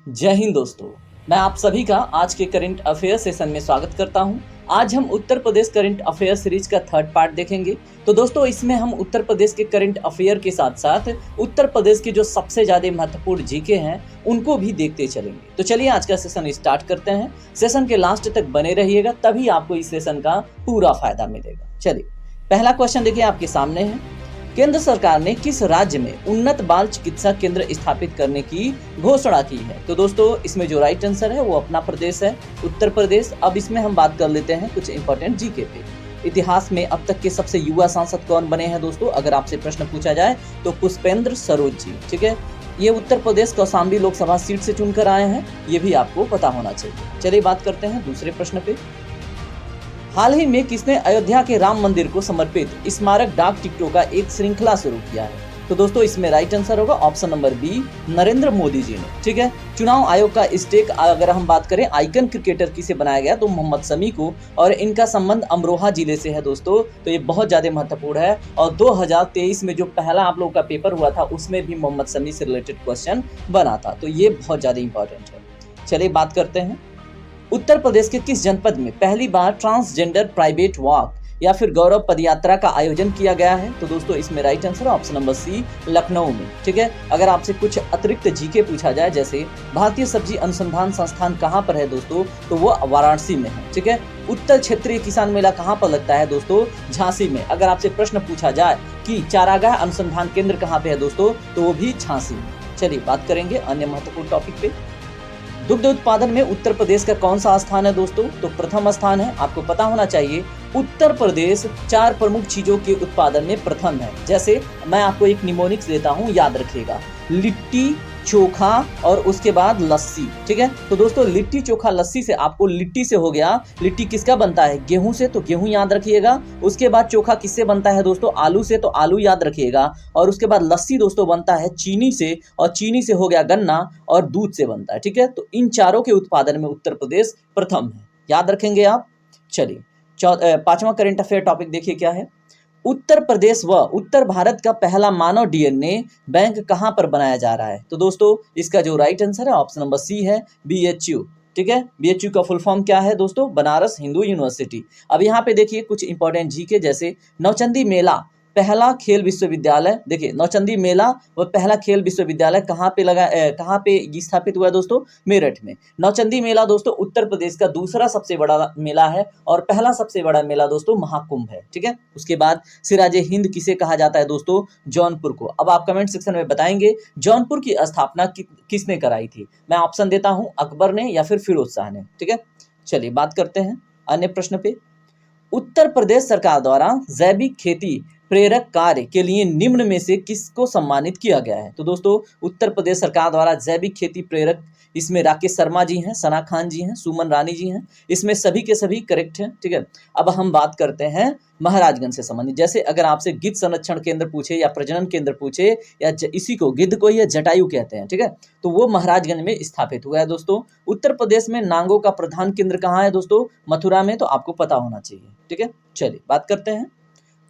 जय हिंद दोस्तों। मैं आप सभी का आज के करंट अफेयर सेशन में स्वागत करता हूं। आज हम Uttar Pradesh current affair series का थर्ड पार्ट देखेंगे। तो दोस्तों इसमें हम उत्तर प्रदेश के करंट अफेयर के साथ साथ उत्तर प्रदेश के जो सबसे ज्यादा महत्वपूर्ण जीके हैं उनको भी देखते चलेंगे। तो चलिए आज का सेशन स्टार्ट करते हैं। सेशन के लास्ट तक बने रहिएगा, तभी आपको इस सेशन का पूरा फायदा मिलेगा। चलिए पहला क्वेश्चन देखिए आपके सामने है। केंद्र सरकार ने किस राज्य में उन्नत बाल चिकित्सा केंद्र स्थापित करने की घोषणा की है? तो दोस्तों इसमें जो राइट आंसर है वो अपना प्रदेश है, उत्तर प्रदेश। अब इसमें हम बात कर लेते हैं कुछ इंपॉर्टेंट जीके पे। इतिहास में अब तक के सबसे युवा सांसद कौन बने हैं दोस्तों? अगर आपसे प्रश्न पूछा जाए तो पुष्पेंद्र सरोज जी। ठीक है, ये उत्तर प्रदेश कौशाम्बी लोकसभा सीट से चुनकर आए हैं, ये भी आपको पता होना चाहिए। चलिए बात करते हैं दूसरे प्रश्न पे। हाल ही में किसने अयोध्या के राम मंदिर को समर्पित स्मारक डाक टिकटों का एक श्रृंखला शुरू किया है? तो दोस्तों इसमें राइट आंसर होगा option number B, Narendra Modi ji ने। ठीक है, चुनाव आयोग का स्टेक अगर हम बात करें आइकन क्रिकेटर किसे बनाया गया तो मोहम्मद शमी को, और इनका संबंध अमरोहा जिले से है दोस्तों। तो ये बहुत ज्यादा महत्वपूर्ण है, और 2023 में जो पहला आप लोगों का पेपर हुआ था उसमें भी मोहम्मद शमी से रिलेटेड क्वेश्चन बना था, तो ये बहुत ज्यादा इंपॉर्टेंट है। चलिए बात करते हैं उत्तर प्रदेश के किस जनपद में पहली बार ट्रांसजेंडर प्राइवेट वॉक या फिर गौरव पदयात्रा का आयोजन किया गया है? तो दोस्तों इसमें राइट आंसर है ऑप्शन नंबर सी, लखनऊ में। ठीक है, अगर आपसे कुछ अतिरिक्त जीके पूछा जाए जैसे भारतीय सब्जी अनुसंधान संस्थान कहाँ पर है दोस्तों? तो वो वाराणसी में है। ठीक है, उत्तर क्षेत्रीय किसान मेला कहाँ पर लगता है दोस्तों? झांसी में। अगर आपसे प्रश्न पूछा जाए कि चारागाह अनुसंधान केंद्र कहाँ पे है दोस्तों? तो वो भी झांसी में। चलिए बात करेंगे अन्य महत्वपूर्ण टॉपिक पे। दुग्ध उत्पादन में उत्तर प्रदेश का कौन सा स्थान है दोस्तों? तो प्रथम स्थान है। आपको पता होना चाहिए उत्तर प्रदेश 4 प्रमुख चीजों के उत्पादन में प्रथम है। जैसे मैं आपको एक निमोनिक्स देता हूं, याद रखिएगा, लिट्टी चोखा और उसके बाद लस्सी। ठीक है, तो दोस्तों लिट्टी चोखा लस्सी से आपको लिट्टी से हो गया, लिट्टी किसका बनता है? गेहूं से, तो गेहूं याद रखिएगा। उसके बाद चोखा किससे बनता है दोस्तों? आलू से, तो आलू याद रखिएगा। और उसके बाद लस्सी दोस्तों बनता है चीनी से, और चीनी से हो गया गन्ना, और दूध से बनता है। ठीक है, तो इन चारों के उत्पादन में उत्तर प्रदेश प्रथम है, याद रखेंगे आप। चलिए पांचवा करंट अफेयर टॉपिक देखिए क्या है। उत्तर प्रदेश व उत्तर भारत का पहला मानव डीएनए बैंक कहां पर बनाया जा रहा है? तो दोस्तों इसका जो राइट आंसर है ऑप्शन नंबर सी है, बीएचयू। ठीक है, बीएचयू का फुल फॉर्म क्या है दोस्तों? बनारस हिंदू यूनिवर्सिटी। अब यहाँ पे देखिए कुछ इंपॉर्टेंट जीके, जैसे नौचंदी मेला पहला खेल विश्वविद्यालय, देखिए नौचंदी मेला व पहला खेल विश्वविद्यालय कहाँ पे कहाँ पे स्थापित हुआ है दोस्तों? मेरठ में। नौचंदी मेला दोस्तों उत्तर प्रदेश का दूसरा सबसे बड़ा मेला है, और पहला सबसे बड़ा मेला दोस्तों महाकुंभ है। ठीक है, उसके बाद सिराजे हिंद किसे कहा जाता है दोस्तों? जौनपुर को। अब आप कमेंट सेक्शन में बताएंगे जौनपुर की स्थापना किसने कराई थी? मैं ऑप्शन देता हूं, अकबर ने या फिर फिरोज शाह ने। ठीक है, चलिए बात करते हैं अन्य प्रश्न पे। उत्तर प्रदेश सरकार द्वारा जैविक खेती प्रेरक कार्य के लिए निम्न में से किसको सम्मानित किया गया है? तो दोस्तों उत्तर प्रदेश सरकार द्वारा जैविक खेती प्रेरक, इसमें राकेश शर्मा जी हैं, सना खान जी हैं, सुमन रानी जी हैं, इसमें सभी के सभी करेक्ट हैं। ठीक है, अब हम बात करते हैं महाराजगंज से संबंधित। जैसे अगर आपसे गिद्ध संरक्षण केंद्र पूछे या प्रजनन केंद्र पूछे, या इसी को गिद्ध को ही जटायु कहते हैं, ठीक है, तो वो महाराजगंज में स्थापित हुआ है दोस्तों। उत्तर प्रदेश में नांगों का प्रधान केंद्र कहाँ है दोस्तों? मथुरा में, तो आपको पता होना चाहिए। ठीक है, चलिए बात करते हैं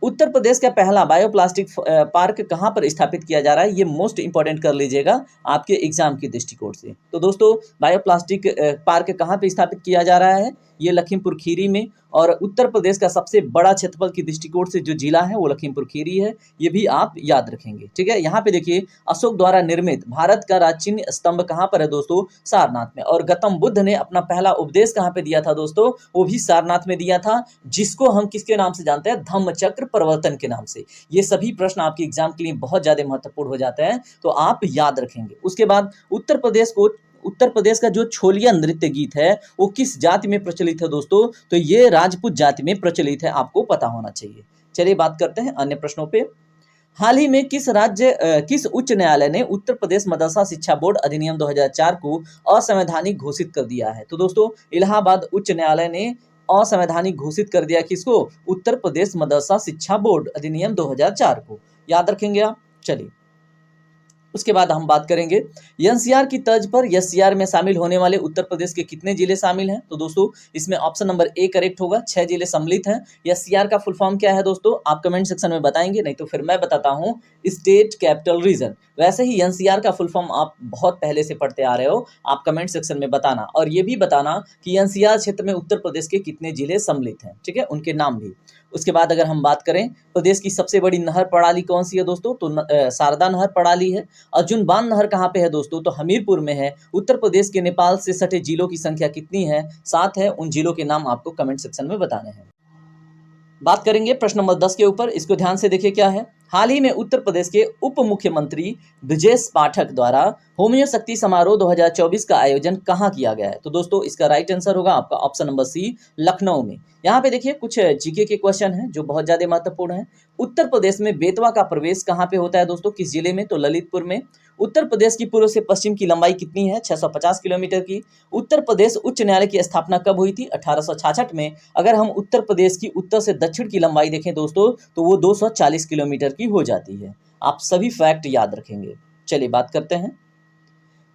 उत्तर प्रदेश का पहला बायोप्लास्टिक पार्क कहाँ पर स्थापित किया जा रहा है? ये मोस्ट इंपॉर्टेंट कर लीजिएगा आपके एग्जाम के दृष्टिकोण से। तो दोस्तों बायोप्लास्टिक पार्क कहाँ पे स्थापित किया जा रहा है? ये लखीमपुर खीरी में। और उत्तर प्रदेश का सबसे बड़ा क्षेत्रफल की दृष्टिकोण से जो जिला है वो लखीमपुर खीरी है, ये भी आप याद रखेंगे। ठीक है, यहाँ पे देखिए अशोक द्वारा निर्मित भारत का राजचिन्ह स्तंभ कहाँ पर है दोस्तों? सारनाथ में। और गौतम बुद्ध ने अपना पहला उपदेश कहाँ पे दिया था दोस्तों? वो भी सारनाथ में दिया था, जिसको हम किसके नाम से जानते हैं? धम्मचक्र प्रवर्तन के नाम से। ये सभी प्रश्न आपके एग्जाम के लिए बहुत ज्यादा महत्वपूर्ण हो जाते हैं, तो आप याद रखेंगे। उसके बाद उत्तर प्रदेश का जो छोलिया नृत्य गीत है वो किस जाति में प्रचलित है दोस्तों? तो ये राजपूत जाति में प्रचलित है, आपको पता होना चाहिए। चलिए बात करते हैं अन्य प्रश्नों पे। हाल ही में किस उच्च न्यायालय ने उत्तर प्रदेश मदरसा शिक्षा बोर्ड अधिनियम 2004 को असंवैधानिक घोषित कर दिया है? तो दोस्तों इलाहाबाद उच्च न्यायालय ने असंवैधानिक घोषित कर दिया किसको? उत्तर प्रदेश मदरसा शिक्षा बोर्ड अधिनियम 2004 को, याद रखेंगे आप। चलिए उसके बाद हम बात करेंगे एनसीआर की तर्ज पर एससीआर में शामिल होने वाले उत्तर प्रदेश के कितने जिले शामिल हैं। तो दोस्तों इसमें ऑप्शन नंबर ए करेक्ट होगा, 6 जिले सम्मिलित हैं। एससीआर का फुल फॉर्म क्या है दोस्तों, आप कमेंट सेक्शन में बताएंगे, नहीं तो फिर मैं बताता हूं, स्टेट कैपिटल रीजन। वैसे ही एनसीआर का फुल फॉर्म आप बहुत पहले से पढ़ते आ रहे हो, आप कमेंट सेक्शन में बताना, और ये भी बताना कि एनसीआर क्षेत्र में उत्तर प्रदेश के कितने जिले सम्मिलित हैं, ठीक है, उनके नाम भी। उसके बाद अगर हम बात करें प्रदेश की सबसे बड़ी नहर प्रणाली कौन सी है दोस्तों, तो शारदा नहर प्रणाली है। अर्जुन बांध नहर कहाँ पे है दोस्तों, तो हमीरपुर में है। उत्तर प्रदेश के नेपाल से सटे जिलों की संख्या कितनी है, 7 है। उन जिलों के नाम आपको कमेंट सेक्शन में बताने हैं। बात करेंगे प्रश्न नंबर 10 के ऊपर, इसको ध्यान से देखिए क्या है। हाल ही में उत्तर प्रदेश के उप मुख्यमंत्री ब्रजेश पाठक द्वारा होमियो शक्ति समारोह 2024 का आयोजन कहाँ किया गया है। तो दोस्तों इसका राइट आंसर होगा आपका ऑप्शन नंबर सी, लखनऊ में। यहाँ पे देखिए कुछ जीके के क्वेश्चन हैं जो बहुत ज्यादा महत्वपूर्ण है। उत्तर प्रदेश में बेतवा का प्रवेश कहाँ पे होता है दोस्तों, किस जिले में, तो ललितपुर में। उत्तर प्रदेश की पूर्व से पश्चिम की लंबाई कितनी है, 650 किलोमीटर की। उत्तर प्रदेश उच्च न्यायालय की स्थापना कब हुई थी, 1866 में। अगर हम उत्तर प्रदेश की उत्तर से दक्षिण की लंबाई देखें दोस्तों, तो वो 240 किलोमीटर की हो जाती है। आप सभी फैक्ट याद रखेंगे। चलिए बात करते हैं।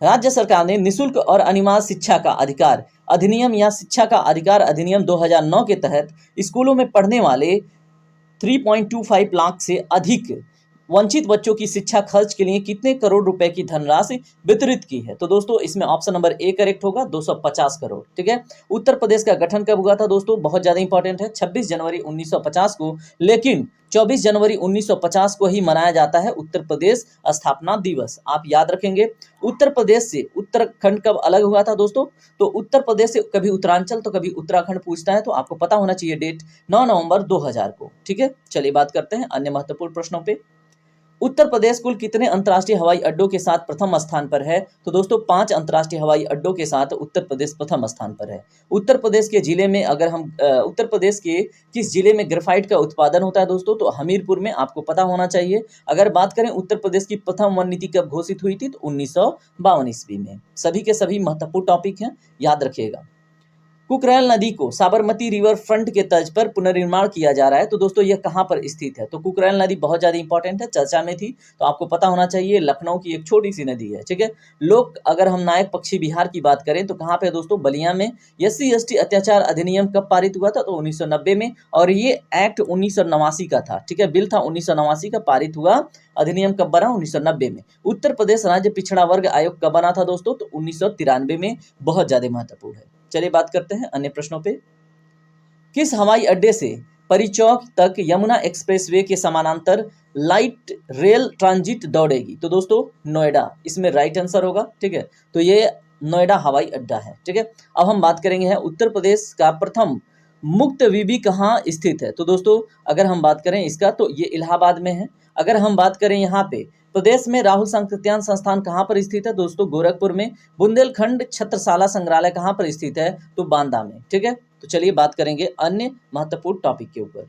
राज्य सरकार ने निःशुल्क और अनिवार्य शिक्षा का अधिकार अधिनियम या शिक्षा का अधिकार अधिनियम 2009 के तहत स्कूलों में पढ़ने वाले 3.25 लाख से अधिक वंचित बच्चों की शिक्षा खर्च के लिए कितने करोड़ रुपए की धनराशि वितरित की है। तो दोस्तों इसमें ऑप्शन नंबर ए करेक्ट होगा, 250 करोड़, ठीक है। उत्तर प्रदेश का गठन कब हुआ था दोस्तों, बहुत ज्यादा इंपॉर्टेंट है, 26 जनवरी 1950 को। लेकिन 24 जनवरी 1950 को ही मनाया जाता है उत्तर प्रदेश स्थापना दिवस, आप याद रखेंगे। उत्तर प्रदेश से उत्तराखंड कब अलग हुआ था दोस्तों, तो उत्तर प्रदेश से कभी उत्तरांचल तो कभी उत्तराखंड पूछता है, तो आपको पता होना चाहिए डेट 9 नवंबर 2000 को, ठीक है। चलिए बात करते हैं अन्य महत्वपूर्ण प्रश्नों पे। उत्तर प्रदेश कुल कितने अंतर्राष्ट्रीय हवाई अड्डों के साथ प्रथम स्थान पर है। तो दोस्तों 5 अंतर्राष्ट्रीय हवाई अड्डों के साथ उत्तर प्रदेश प्रथम स्थान पर है। उत्तर प्रदेश के जिले में अगर हम उत्तर प्रदेश के किस जिले में ग्रेफाइट का उत्पादन होता है दोस्तों, तो हमीरपुर में, आपको पता होना चाहिए। अगर बात करें उत्तर प्रदेश की प्रथम वन नीति कब घोषित हुई थी, तो 1952 ईस्वी में। सभी के सभी महत्वपूर्ण टॉपिक हैं, याद रखिएगा। कुकरेल नदी को साबरमती रिवर फ्रंट के तर्ज पर पुनर्निर्माण किया जा रहा है, तो दोस्तों यह कहां पर स्थित है। तो कुकरेल नदी बहुत ज्यादा इंपॉर्टेंट है, चर्चा में थी, तो आपको पता होना चाहिए, लखनऊ की एक छोटी सी नदी है, ठीक है। लोक अगर हम नायक पक्षी बिहार की बात करें तो कहां पे दोस्तों, बलिया में। SC/ST अत्याचार अधिनियम कब पारित हुआ था, तो 1990 में, और ये एक्ट 1989 का था, ठीक है, बिल था 1989 का, पारित हुआ। अधिनियम कब बना, 1990 में। उत्तर प्रदेश राज्य पिछड़ा वर्ग आयोग कब बना था दोस्तों, तो 1993 में, बहुत ज्यादा महत्वपूर्ण है। चलिए बात करते हैं अन्य प्रश्नों पे। किस हवाई अड्डे से परिचौक तक यमुना एक्सप्रेसवे के समानांतर लाइट रेल ट्रांजिट दौड़ेगी। तो दोस्तों नोएडा इसमें राइट आंसर होगा, ठीक है। तो ये नोएडा हवाई अड्डा है, ठीक है। अब हम बात करेंगे है उत्तर प्रदेश का प्रथम मुक्त विवि कहाँ स्थित है। तो दोस्तों अगर हम बात करें इसका, तो ये इलाहाबाद में है। अगर हम बात करें यहाँ पे प्रदेश में राहुल सांकृत्यायन संस्थान कहाँ पर स्थित है दोस्तों, गोरखपुर में। बुंदेलखंड छत्रसाला संग्रहालय कहाँ पर स्थित है, तो बांदा में, ठीक है। तो चलिए बात करेंगे अन्य महत्वपूर्ण टॉपिक के ऊपर।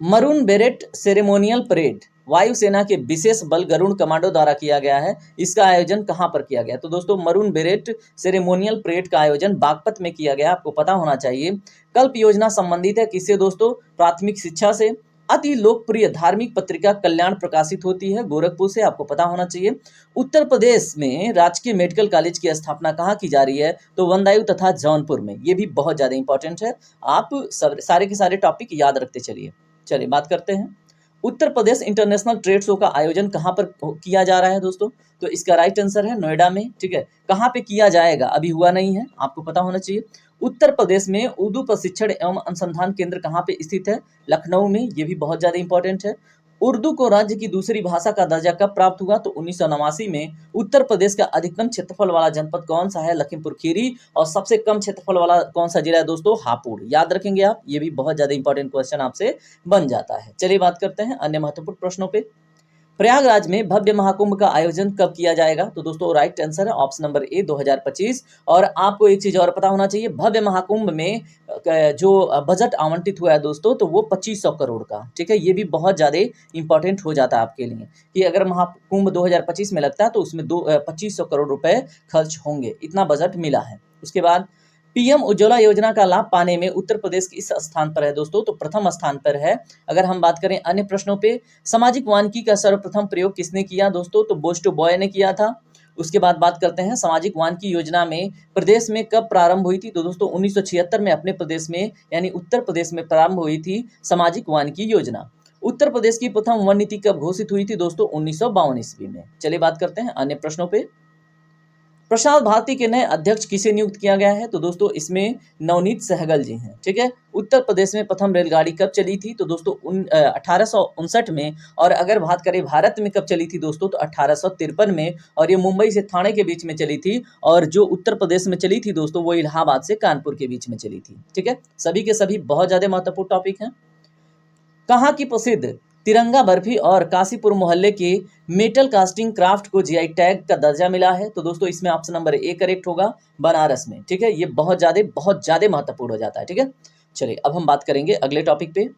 मरून बेरेट सेरेमोनियल परेड वायुसेना के विशेष बल गरुड़ कमांडो द्वारा किया गया है, इसका आयोजन कहां पर किया गया। तो दोस्तों मरून बेरेट सेरेमोनियल परेड का आयोजन बागपत में किया गया, आपको पता होना चाहिए। कल्प योजना संबंधित है किससे दोस्तों, प्राथमिक शिक्षा से। अति लोकप्रिय धार्मिक पत्रिका कल्याण प्रकाशित होती है गोरखपुर से, आपको पता होना चाहिए। उत्तर प्रदेश में राजकीय मेडिकल कॉलेज की स्थापना कहाँ की जा रही है, तो बदायूं तथा जौनपुर में। ये भी बहुत ज्यादा इंपॉर्टेंट है, आप सारे के सारे टॉपिक याद रखते चलिए। चलिए बात करते हैं Uttar Pradesh international trade show का आयोजन कहाँ पर किया जा रहा है दोस्तों, तो इसका राइट आंसर है नोएडा में, ठीक है। कहाँ पे किया जाएगा अभी हुआ नहीं है, आपको पता होना चाहिए। उत्तर प्रदेश में उर्दू प्रशिक्षण एवं अनुसंधान केंद्र कहाँ पे स्थित है, लखनऊ में, ये भी बहुत ज्यादा इंपॉर्टेंट है। उर्दू को राज्य की दूसरी भाषा का दर्जा कब प्राप्त हुआ, तो 1989 में। उत्तर प्रदेश का अधिकतम क्षेत्रफल वाला जनपद कौन सा है, लखीमपुर खीरी। और सबसे कम क्षेत्रफल वाला कौन सा जिला है दोस्तों, हापुड़, याद रखेंगे आप, ये भी बहुत ज्यादा इंपॉर्टेंट क्वेश्चन आपसे बन जाता है। चलिए बात करते हैं अन्य महत्वपूर्ण प्रश्नों पे। प्रयागराज में भव्य महाकुंभ का आयोजन कब किया जाएगा, तो दोस्तों राइट आंसर है ऑप्शन नंबर ए 2025। और आपको एक चीज और पता होना चाहिए, भव्य महाकुंभ में जो बजट आवंटित हुआ है दोस्तों, तो वो 2500 करोड़ का, ठीक है। ये भी बहुत ज्यादा इंपॉर्टेंट हो जाता है आपके लिए कि अगर महाकुंभ 2025 में लगता है तो उसमें 2500 करोड़ रुपए खर्च होंगे, इतना बजट मिला है। उसके बाद पीएम उज्ज्वला योजना का लाभ पाने में उत्तर प्रदेश किस स्थान पर है दोस्तों? तो प्रथम स्थान पर है। अगर हम बात करें अन्य प्रश्नों पे, सामाजिक वानिकी का सर्वप्रथम प्रयोग किसने किया दोस्तों? तो बोस्टो बॉय ने किया था। उसके बाद बात करते हैं सामाजिक वानिकी योजना में प्रदेश में कब प्रारंभ हुई थी? तो दोस्तों 1976 में अपने प्रदेश में यानी उत्तर प्रदेश में प्रारंभ हुई थी सामाजिक वानिकी योजना। उत्तर प्रदेश की प्रथम वन नीति कब घोषित हुई थी दोस्तों? 1952 ईस्वी में। चलिए बात करते हैं अन्य प्रश्नों पे। प्रसार भारती के नए अध्यक्ष किसे नियुक्त किया गया है? तो दोस्तों इसमें नवनीत सहगल जी हैं। ठीक है। उत्तर प्रदेश में प्रथम रेलगाड़ी कब चली थी? तो दोस्तों 1859 में। और अगर बात करें भारत में कब चली थी दोस्तों, तो 1853 में, और ये मुंबई से ठाणे के बीच में चली थी। और जो उत्तर प्रदेश में चली थी दोस्तों, वो इलाहाबाद से कानपुर के बीच में चली थी। ठीक है। सभी के सभी बहुत ज्यादा महत्वपूर्ण टॉपिक हैं। कहाँ की प्रसिद्ध तिरंगा बर्फी और काशीपुर मोहल्ले के मेटल कास्टिंग क्राफ्ट को जीआई टैग का दर्जा मिला है? तो दोस्तों इसमें ऑप्शन नंबर ए करेक्ट होगा, बनारस में। ठीक है। ये बहुत ज्यादा महत्वपूर्ण हो जाता है। ठीक है। चलिए अब हम बात करेंगे अगले टॉपिक पे।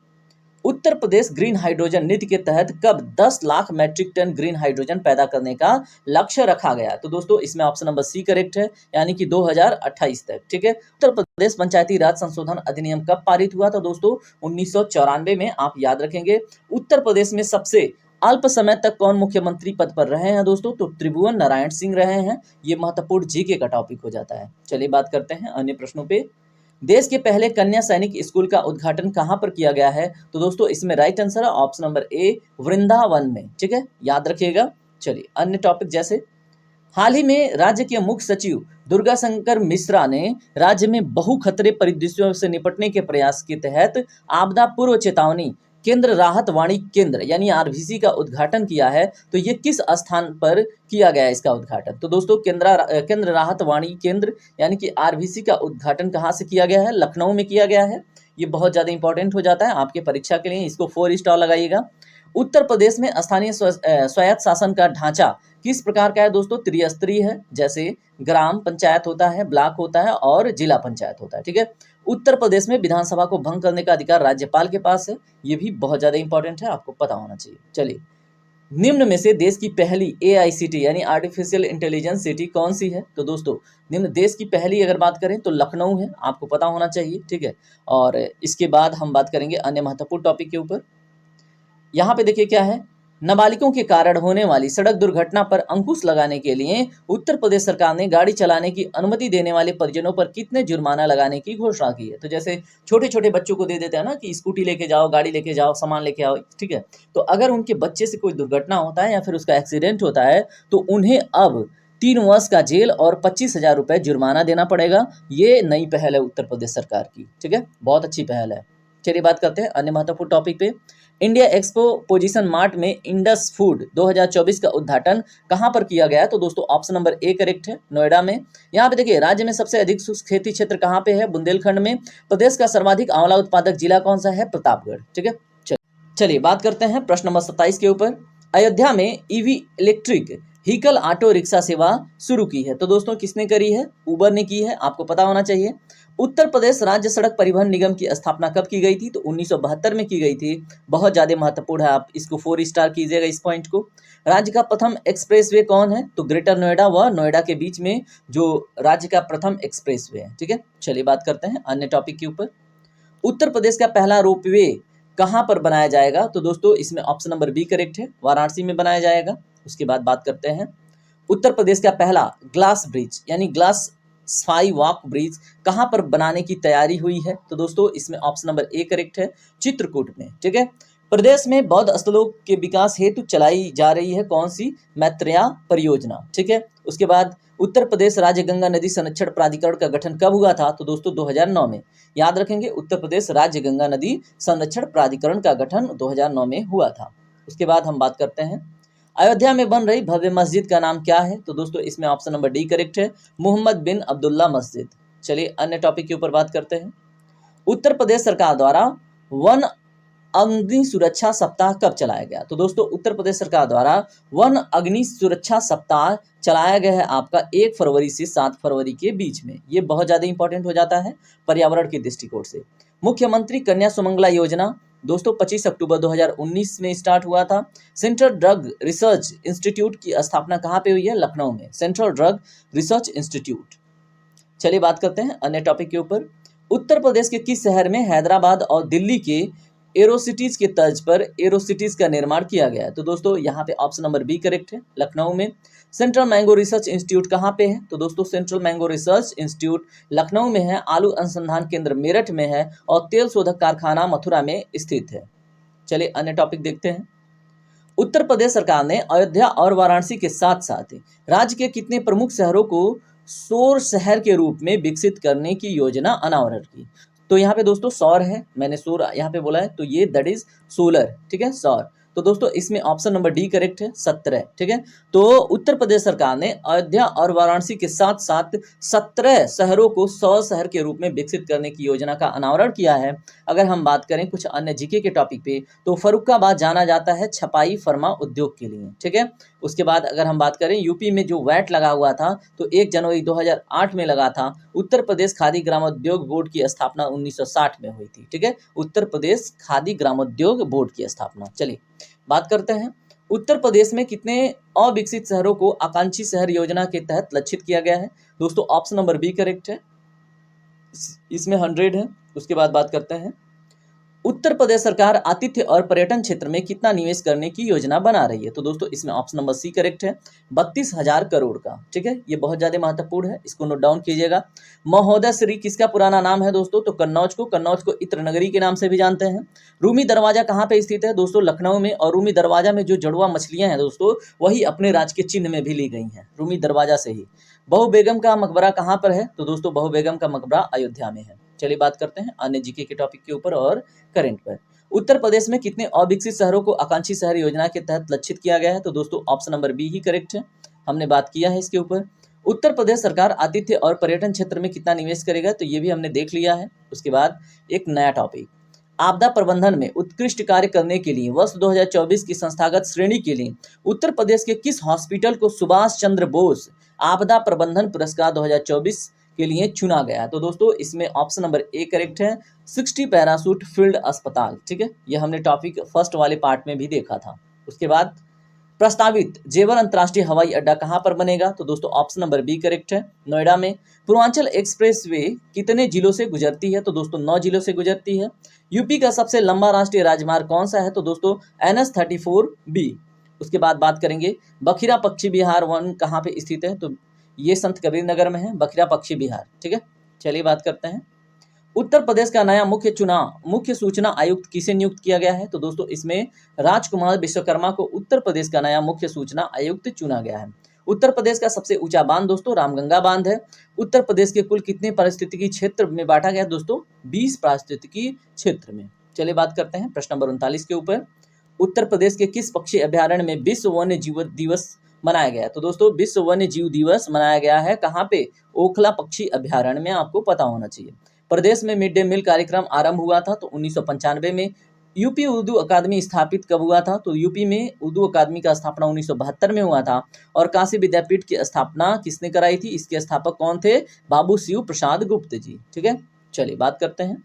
उत्तर प्रदेश ग्रीन हाइड्रोजन नीति के तहत कब 10 lakh metric ton green hydrogen पैदा करने का लक्ष्य रखा गया? तो दोस्तों इसमें ऑप्शन नंबर सी करेक्ट है, यानी कि 2028 तक। ठीक है। उत्तर प्रदेश पंचायती राज संशोधन अधिनियम कब पारित हुआ था दोस्तों? 1994 में। आप याद रखेंगे। उत्तर प्रदेश में सबसे अल्प समय तक कौन मुख्यमंत्री पद पर रहे हैं दोस्तों? तो त्रिभुवन नारायण सिंह रहे हैं। ये महत्वपूर्ण जीके का टॉपिक हो जाता है। चलिए बात करते हैं अन्य प्रश्नों पे। देश के पहले कन्या सैनिक स्कूल का उद्घाटन कहां पर किया गया है? तो दोस्तों इसमें राइट आंसर है ऑप्शन नंबर ए, वृंदावन में। ठीक है, याद रखिएगा। चलिए अन्य टॉपिक जैसे हाल ही में राज्य के मुख्य सचिव दुर्गा शंकर मिश्रा ने राज्य में बहु खतरे परिदृश्यों से निपटने के प्रयास के तहत आपदा पूर्व चेतावनी केंद्र राहत वाणी केंद्र यानी आरवीसी का उद्घाटन किया है। तो ये किस स्थान पर किया गया है इसका उद्घाटन? तो दोस्तों केंद्र राहत वाणी केंद्र यानी कि आरवीसी का उद्घाटन कहाँ से किया गया है? लखनऊ में किया गया है। ये बहुत ज़्यादा इंपॉर्टेंट हो जाता है आपके परीक्षा के लिए, इसको 4 स्टार लगाइएगा। उत्तर प्रदेश में स्थानीय स्वायत्त शासन का ढांचा किस प्रकार का है दोस्तों? त्रिस्तरीय है। जैसे ग्राम पंचायत होता है, ब्लॉक होता है और जिला पंचायत होता है। ठीक है। उत्तर प्रदेश में विधानसभा को भंग करने का अधिकार राज्यपाल के पास है। ये भी बहुत ज्यादा इंपॉर्टेंट है, आपको पता होना चाहिए। चलिए निम्न में से देश की पहली एआईसीटी यानी आर्टिफिशियल इंटेलिजेंस सिटी कौन सी है? तो दोस्तों निम्न देश की पहली अगर बात करें तो लखनऊ है, आपको पता होना चाहिए। ठीक है। और इसके बाद हम बात करेंगे अन्य महत्वपूर्ण टॉपिक के ऊपर। यहाँ पे देखिए क्या है, नाबालिगों के कारण होने वाली सड़क दुर्घटना पर अंकुश लगाने के लिए उत्तर प्रदेश सरकार ने गाड़ी चलाने की अनुमति देने वाले परिजनों पर कितने जुर्माना लगाने की घोषणा की है? तो जैसे छोटे छोटे बच्चों को दे देते हैं ना कि स्कूटी लेके जाओ, गाड़ी लेके जाओ, सामान लेके आओ। ठीक है। तो अगर उनके बच्चे से कोई दुर्घटना होता है या फिर उसका एक्सीडेंट होता है तो उन्हें अब 3 वर्ष का जेल और 25,000 रुपये जुर्माना देना पड़ेगा। ये नई पहल है उत्तर प्रदेश सरकार की। ठीक है, बहुत अच्छी पहल है। चलिए बात करते हैं अन्य महत्वपूर्ण टॉपिक पे। इंडिया एक्सपो पोजीशन मार्ट में इंडस फूड 2024 का उद्घाटन कहां पर किया गया है? तो दोस्तों ऑप्शन नंबर ए करेक्ट है, नोएडा में। यहाँ पे देखिए राज्य में सबसे अधिक शुष्क खेती क्षेत्र कहां पे है? बुंदेलखंड में। प्रदेश का सर्वाधिक आंवला उत्पादक जिला कौन सा है? प्रतापगढ़। ठीक है। चलिए बात करते हैं प्रश्न नंबर 27 के ऊपर। अयोध्या में EV electric vehicle auto rickshaw सेवा शुरू की है। तो दोस्तों किसने करी है? उबर ने की है, आपको पता होना चाहिए। उत्तर प्रदेश राज्य सड़क परिवहन निगम की स्थापना कब की गई थी? तो 1972 में की गई थी। बहुत ज्यादा महत्वपूर्ण है, आप इसको 4 स्टार कीजिएगा इस पॉइंट को। राज्य का प्रथम एक्सप्रेसवे कौन है? तो ग्रेटर नोएडा व नोएडा के बीच में जो राज्य का प्रथम एक्सप्रेसवे है। ठीक है। चलिए बात करते हैं अन्य टॉपिक के ऊपर। उत्तर प्रदेश का पहला रोपवे कहाँ पर बनाया जाएगा? तो दोस्तों इसमें ऑप्शन नंबर बी करेक्ट है, वाराणसी में बनाया जाएगा। उसके बाद बात करते हैं उत्तर प्रदेश का पहला ग्लास ब्रिज यानी ग्लास स्काई वॉक ब्रिज कहाँ पर बनाने की तैयारी हुई है? तो दोस्तों इसमें ऑप्शन नंबर ए करेक्ट है, चित्रकूट में। ठीक है। प्रदेश में बौद्ध स्थलों के विकास हेतु चलाई जा रही है कौन सी? मैत्रेया परियोजना। ठीक है। उसके बाद उत्तर प्रदेश राज्य गंगा नदी संरक्षण प्राधिकरण का गठन कब हुआ था? तो दोस्तों 2009 में। याद रखेंगे, उत्तर प्रदेश राज्य गंगा नदी संरक्षण प्राधिकरण का गठन 2009 में हुआ था। उसके बाद हम बात करते हैं अयोध्या में बन रही भव्य मस्जिद का नाम क्या है? तो दोस्तों इसमें ऑप्शन नंबर डी करेक्ट है, मोहम्मद बिन अब्दुल्ला मस्जिद। चलिए अन्य टॉपिक के ऊपर बात करते हैं। उत्तर प्रदेश सरकार द्वारा वन अग्नि सुरक्षा सप्ताह कब चलाया गया? तो दोस्तों उत्तर प्रदेश सरकार द्वारा वन अग्नि सुरक्षा सप्ताह चलाया गया है आपका 1 फरवरी से 7 फरवरी के बीच में। ये बहुत ज्यादा इंपॉर्टेंट हो जाता है पर्यावरण के दृष्टिकोण से। मुख्यमंत्री कन्या सुमंगला योजना दोस्तों 25 अक्टूबर 2019 में स्टार्ट हुआ था। सेंट्रल ड्रग रिसर्च इंस्टीट्यूट की स्थापना कहाँ पे हुई है? लखनऊ में, सेंट्रल ड्रग रिसर्च इंस्टीट्यूट। चलिए बात करते हैं अन्य टॉपिक के ऊपर। उत्तर प्रदेश के किस शहर में हैदराबाद और दिल्ली के एरोसिटीज के तर्ज पर एरोसिटीज का निर्माण किया गया है? तो दोस्तों यहाँ पे ऑप्शन नंबर बी करेक्ट है, लखनऊ में। सेंट्रल मैंगो रिसर्च इंस्टीट्यूट कहाँ पे है? तो दोस्तों central mango research institute Lucknow में है, आलू अनुसंधान केंद्र मेरठ में है और तेल शोधक कारखाना मथुरा में स्थित है। चलिए अन्य टॉपिक देखते हैं। उत्तर प्रदेश सरकार ने अयोध्या और वाराणसी के साथ साथ राज्य के कितने प्रमुख शहरों को सौर शहर के रूप में विकसित करने की योजना अनावरण की? तो यहाँ पे दोस्तों सौर है, मैंने सौर यहाँ पे बोला है, तो ये दैट इज सोलर, ठीक है, सौर। तो दोस्तों इसमें ऑप्शन नंबर डी करेक्ट है, 17, ठीक है। तो उत्तर प्रदेश सरकार ने अयोध्या और वाराणसी के साथ साथ 17 शहरों को सौर शहर के रूप में विकसित करने की योजना का अनावरण किया है। अगर हम बात करें कुछ अन्य जीके के टॉपिक पे, तो फर्रुखाबाद जाना जाता है छपाई फर्मा उद्योग के लिए, ठीक है। उसके बाद अगर हम बात करें यूपी में जो वैट लगा हुआ था तो 1 जनवरी 2008 में लगा था। उत्तर प्रदेश खादी ग्रामोद्योग बोर्ड की स्थापना 1960 में हुई थी, ठीक है। उत्तर प्रदेश खादी ग्रामोद्योग बोर्ड की स्थापना। चलिए बात करते हैं, उत्तर प्रदेश में कितने अविकसित शहरों को आकांक्षी शहर योजना के तहत लक्षित किया गया है? दोस्तों ऑप्शन नंबर बी करेक्ट है, इसमें 100 है। उसके बाद बात करते हैं, उत्तर प्रदेश सरकार आतिथ्य और पर्यटन क्षेत्र में कितना निवेश करने की योजना बना रही है? तो दोस्तों इसमें ऑप्शन नंबर सी करेक्ट है, 32,000 करोड़ का, ठीक है। ये बहुत ज्यादा महत्वपूर्ण है, इसको नोट डाउन कीजिएगा। महोदय श्री किसका पुराना नाम है दोस्तों? तो कन्नौज को इत्र नगरी के नाम से भी जानते हैं। रूमी दरवाजा कहाँ पे स्थित है दोस्तों? लखनऊ में। और रूमी दरवाजा में जो जुड़वा मछलियां हैं दोस्तों, वही अपने राज्य के चिन्ह में भी ली गई हैं, रूमी दरवाजा से ही। बहू बेगम का मकबरा कहाँ पर है? तो दोस्तों बहू बेगम का मकबरा अयोध्या में है। चलिए बात करते हैं अन्य जीके के टॉपिक के ऊपर और करंट पर। उत्तर प्रदेश में कितने अविकसित शहरों को आकांक्षी शहर योजना के तहत लक्षित किया गया है? तो दोस्तों ऑप्शन नंबर बी ही करेक्ट है, हमने बात किया है इसके ऊपर। उत्तर प्रदेश सरकार आतिथ्य और पर्यटन क्षेत्र में कितना निवेश करेगा? तो ये भी हमने देख लिया है। उसके बाद एक नया टॉपिक, आपदा प्रबंधन में उत्कृष्ट कार्य करने के लिए वर्ष 2024 की संस्थागत श्रेणी के लिए उत्तर प्रदेश के किस हॉस्पिटल को सुभाष चंद्र बोस आपदा प्रबंधन पुरस्कार 2024 के लिए चुना गया? तो दोस्तों इसमें ऑप्शन नंबर ए करेक्ट है, 60 पैरासूट फील्ड अस्पताल, ठीक है। ये हमने टॉपिक फर्स्ट वाले पार्ट में भी देखा था। उसके बाद प्रस्तावित जेवर अंतर्राष्ट्रीय हवाई अड्डा कहां पर बनेगा? तो दोस्तों ऑप्शन नंबर बी करेक्ट है, नोएडा में। पूर्वांचल एक्सप्रेसवे कितने जिलों से गुजरती है? तो दोस्तों 9 जिलों से गुजरती है। यूपी का सबसे लंबा राष्ट्रीय राजमार्ग कौन सा है? तो दोस्तों NH-34B। उसके बाद बात करेंगे बखिरा पक्षी विहार वन कहाँ पे स्थित है? तो ये संत कबीर नगर में है, बखिरा पक्षी विहार, ठीक है। चलिए बात करते हैं, उत्तर प्रदेश का नया मुख्य सूचना आयुक्त किसे नियुक्त किया गया है? तो दोस्तों इसमें राजकुमार विश्वकर्मा को उत्तर प्रदेश का नया मुख्य सूचना आयुक्त चुना गया है। उत्तर प्रदेश का सबसे ऊंचा बांध दोस्तों रामगंगा बांध है। उत्तर प्रदेश के कुल कितने पारिस्थितिकी क्षेत्र में बांटा गया है दोस्तों? 20 पारिस्थितिकी क्षेत्र में। चलिए बात करते हैं प्रश्न नंबर 39 के ऊपर, उत्तर प्रदेश के किस पक्षी अभ्यारण्य में विश्व वन्य जीव दिवस मनाया गया? तो दोस्तों विश्व वन्य जीव दिवस मनाया गया है कहाँ पे? ओखला पक्षी अभ्यारण्य में, आपको पता होना चाहिए। प्रदेश में मिड डे मील कार्यक्रम आरंभ हुआ था तो 1995 में। यूपी उर्दू अकादमी स्थापित कब हुआ था? तो यूपी में उर्दू अकादमी का स्थापना 1972 में हुआ था। और काशी विद्यापीठ की स्थापना किसने कराई थी? इसके स्थापक कौन थे? बाबू शिव प्रसाद गुप्त जी, ठीक है। चलिए बात करते हैं,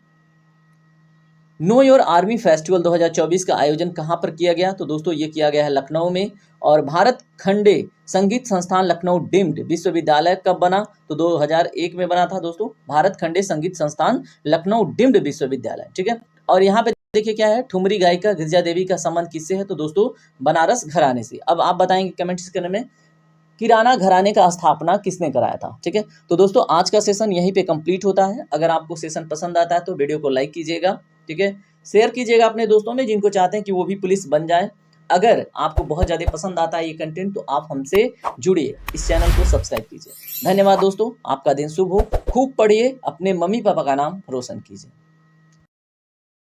नो योर आर्मी फेस्टिवल 2024 का आयोजन कहाँ पर किया गया? तो दोस्तों ये किया गया है लखनऊ में। और भारत खंडे संगीत संस्थान लखनऊ डीम्ड विश्वविद्यालय कब बना? तो 2001 में बना था दोस्तों, भारत खंडे संगीत संस्थान लखनऊ डीम्ड विश्वविद्यालय, ठीक है। और यहाँ पे देखिए क्या है, ठुमरी गायिका गिरिजा देवी का संबंध किससे है? तो दोस्तों बनारस घराने से। अब आप बताएंगे कमेंट सेक्शन में किराना घराने का स्थापना किसने कराया था, ठीक है। तो दोस्तों आज का सेशन यहीं पे कंप्लीट होता है। अगर आपको सेशन पसंद आता है तो वीडियो को लाइक कीजिएगा, ठीक है। शेयर कीजिएगा अपने दोस्तों में जिनको चाहते हैं कि वो भी पुलिस बन जाए। अगर आपको बहुत ज़्यादा पसंद आता है ये कंटेंट तो आप हमसे जुड़िए, इस चैनल को सब्सक्राइब कीजिए। धन्यवाद दोस्तों, आपका दिन शुभ हो, खूब पढ़िए, अपने मम्मी पापा का नाम रोशन कीजिए।